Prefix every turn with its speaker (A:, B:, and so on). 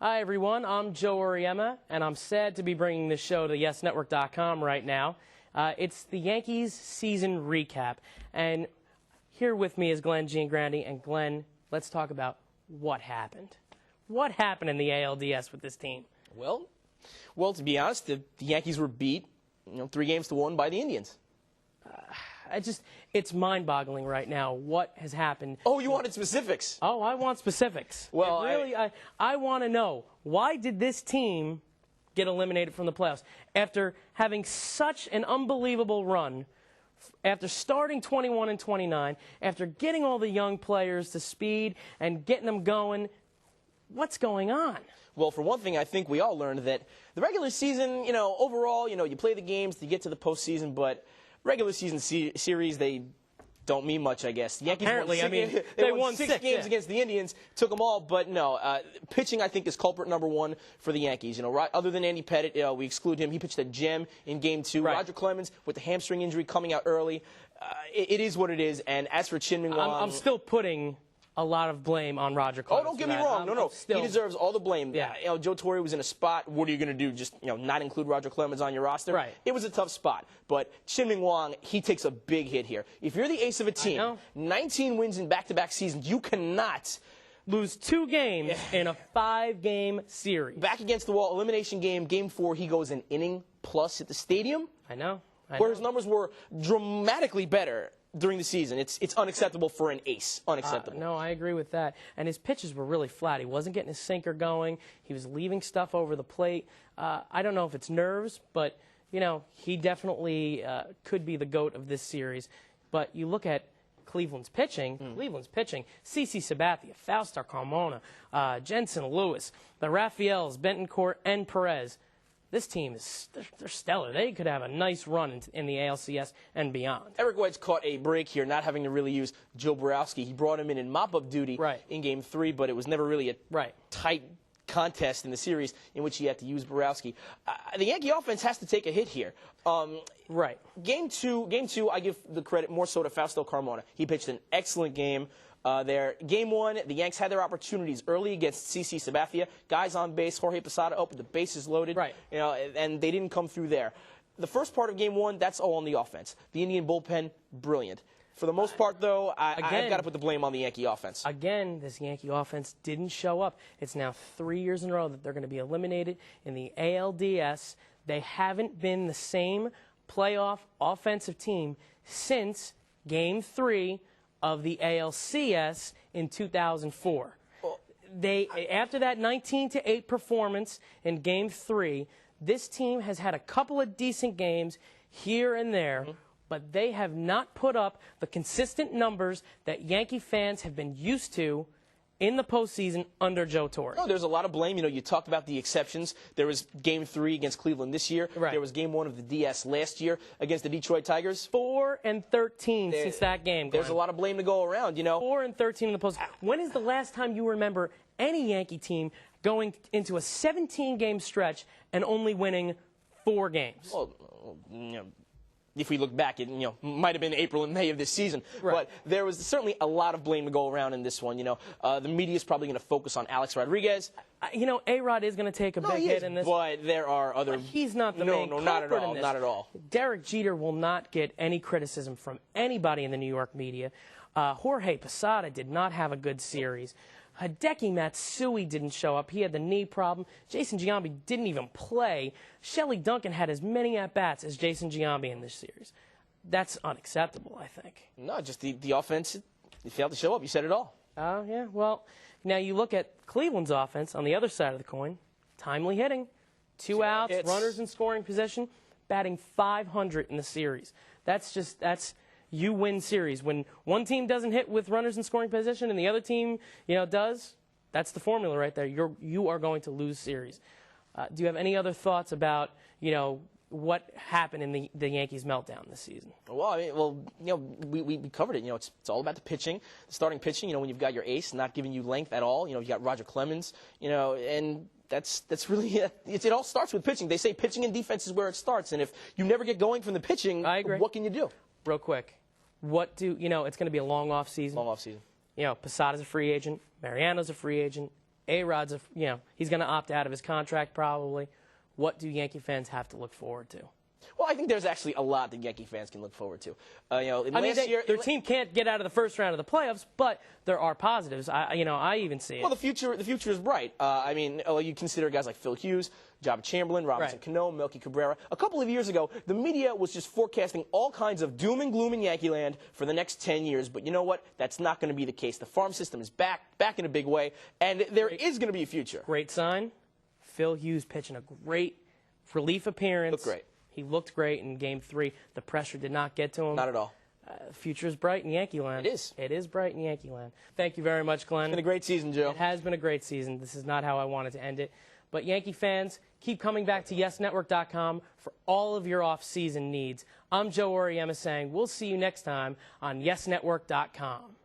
A: Hi, everyone. I'm Joe Auriemma, and I'm sad to be bringing this show to YesNetwork.com right now. It's the Yankees season recap, and here with me is Glenn Giangrande. And Glenn, let's talk about what happened. What happened in the ALDS with this team?
B: Well, to be honest, the Yankees were beat, 3-1 by the Indians.
A: It's mind-boggling right now what has happened.
B: Oh, you wanted specifics?
A: Oh, I want specifics.
B: Well,
A: I want to know, why did this team get eliminated from the playoffs after having such an unbelievable run, after starting 21-29, after getting all the young players to speed and getting them going? What's going on?
B: Well, for one thing, I think we all learned that the regular season, overall, you play the games to get to the postseason, but regular season series, they don't mean much, I guess. The Yankees
A: Apparently,
B: they won six games against the Indians, took them all, but no. Pitching, I think, is culprit number one for the Yankees. Other than Andy Pettitte, we exclude him. He pitched a gem in Game 2.
A: Right.
B: Roger Clemens with the hamstring injury coming out early. It is what it is. And as for Chin-Ming Wang,
A: I'm still putting a lot of blame on Roger Clemens.
B: Oh, don't get me wrong. No. He deserves all the blame.
A: Yeah.
B: Joe Torre was in a spot. What are you going to do? Just, not include Roger Clemens on your roster?
A: Right.
B: It was a tough spot. But Chin-Ming Wang, he takes a big hit here. If you're the ace of a team, 19 wins in back-to-back seasons, you cannot
A: lose 2 games in a 5-game series.
B: Back against the wall, elimination game, Game 4, he goes an inning plus at the stadium.
A: I know.
B: Where his numbers were dramatically better during the season. It's unacceptable for an ace. Unacceptable.
A: No, I agree with that. And his pitches were really flat. He wasn't getting his sinker going. He was leaving stuff over the plate. I don't know if it's nerves, but, he definitely could be the GOAT of this series. But you look at Cleveland's pitching. CC Sabathia, Fausto Carmona, Jensen Lewis, the Raphaels, Bentoncourt, and Perez. This team they're stellar. They could have a nice run in the ALCS and beyond.
B: Eric White's caught a break here, not having to really use Joe Borowski. He brought him in mop-up duty in Game 3, but it was never really a tight contest in the series in which he had to use Borowski. The Yankee offense has to take a hit here. Game 2, I give the credit more so to Fausto Carmona. He pitched an excellent game. There. Game 1, the Yanks had their opportunities early against CC Sabathia. Guys on base, Jorge Posada open, the bases loaded. And they didn't come through there. The first part of Game 1, that's all on the offense. The Indian bullpen, brilliant. For the most part, though, I've got to put the blame on the Yankee offense.
A: Again, this Yankee offense didn't show up. It's now 3 years in a row that they're going to be eliminated in the ALDS. They haven't been the same playoff offensive team since Game 3 of the ALCS in 2004. After that 19-8 performance in Game 3, this team has had a couple of decent games here and there, but they have not put up the consistent numbers that Yankee fans have been used to in the postseason under Joe Torre.
B: No, there's a lot of blame. You talked about the exceptions. There was Game 3 against Cleveland this year. There was Game 1 of the DS last year against the Detroit Tigers.
A: 4-13 since that game.
B: There's a lot of blame to go around,
A: 4-13 in the postseason. When is the last time you remember any Yankee team going into a 17-game stretch and only winning 4 games?
B: Well, if we look back, it might have been April and May of this season. But there was certainly a lot of blame to go around in this one. The media is probably going to focus on Alex Rodriguez.
A: A-Rod is going to take a big hit in this.
B: But there are other.
A: But he's not the main culprit
B: not at all.
A: in this.
B: Not at all.
A: Derek Jeter will not get any criticism from anybody in the New York media. Jorge Posada did not have a good series. Hideki Matsui didn't show up. He had the knee problem. Jason Giambi didn't even play. Shelley Duncan had as many at-bats as Jason Giambi in this series. That's unacceptable, I think.
B: No, just the offense, it failed to show up. You said it all.
A: Yeah, well, now you look at Cleveland's offense on the other side of the coin. Timely hitting. 2 outs, runners in scoring position, batting .500 in the series. You win series. When one team doesn't hit with runners in scoring position and the other team, does, that's the formula right there. You are going to lose series. Do you have any other thoughts about, what happened in the Yankees' meltdown this season?
B: Well, we covered it. It's all about the pitching, the starting pitching. When you've got your ace not giving you length at all. You've got Roger Clemens. And that's really it. It all starts with pitching. They say pitching and defense is where it starts. And if you never get going from the pitching,
A: I agree.
B: What can you do?
A: Real quick. It's going to be a long off season.
B: Long off season.
A: Posada's a free agent. Mariano's a free agent. A-Rod's, he's going to opt out of his contract probably. What do Yankee fans have to look forward to?
B: Well, I think there's actually a lot that Yankee fans can look forward to.
A: Their team can't get out of the first round of the playoffs, but there are positives. I even see it.
B: Well, the future is bright. You consider guys like Phil Hughes, Job Chamberlain, Robinson Cano, Melky Cabrera. A couple of years ago, the media was just forecasting all kinds of doom and gloom in Yankee land for the next 10 years. But you know what? That's not going to be the case. The farm system is back in a big way, and there is going to be a future.
A: Great sign. Phil Hughes pitching a great relief appearance.
B: Looked great.
A: He looked great in Game 3. The pressure did not get to him.
B: Not at all.
A: Future is bright in Yankee land.
B: It is.
A: It is bright in Yankee land. Thank you very much, Glenn.
B: It's been a great season, Joe.
A: It has been a great season. This is not how I wanted to end it. But Yankee fans, keep coming back to YesNetwork.com for all of your off-season needs. I'm Joe Auriemma saying we'll see you next time on YesNetwork.com.